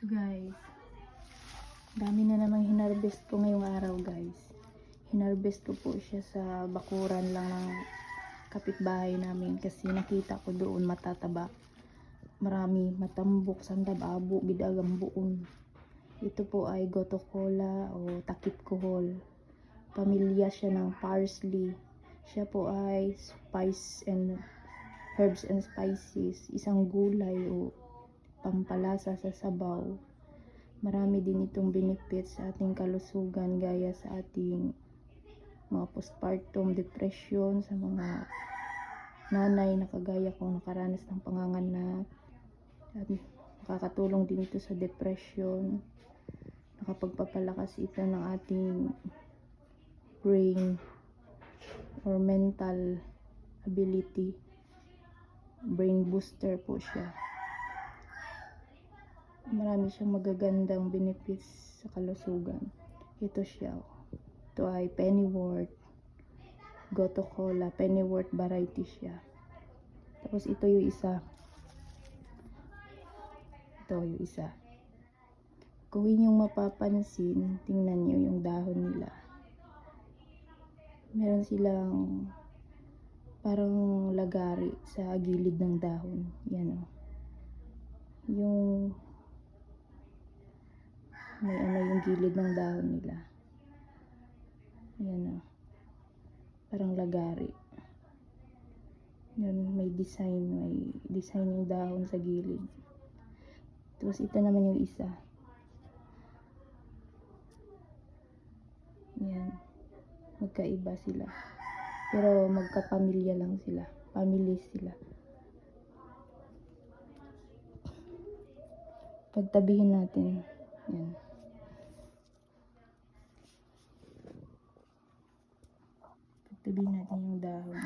Guys, dami na namang hinarvest ko ngayong araw, guys. Hinarvest ko po siya sa bakuran lang ng kapitbahay namin kasi nakita ko doon matataba. Marami matambok, sandab, abo, bidagang buon. Ito po ay gotokola o takip kohol. Pamilya siya ng parsley. Siya po ay herbs and spices. Isang gulay o pampalasa sa sabaw. Marami din itong benefits sa ating kalusugan gaya sa ating mga postpartum depression, sa mga nanay na kagaya kong nakaranas ng panganganak. At nakakatulong din ito sa depression. Nakapagpapalakas ito ng ating brain or mental ability. Brain booster po siya. Marami siyang magagandang benefits sa kalusugan. Ito siya. Ito ay pennywort. Gotokola. Pennywort variety siya. Tapos ito yung isa. Ito yung isa. Kung inyong mapapansin, tingnan nyo yung dahon nila. Meron silang parang lagari sa gilid ng dahon. Yan o. Yung may yung gilid ng dahon nila. Ayan o. Parang lagari. Yan, may design yung dahon sa gilid. Tapos ito naman yung isa. Yan. Magkaiba sila. Pero magkapamilya lang sila. Family sila. Pagtabihin natin. Yan. Pagtabihin natin yung dahon.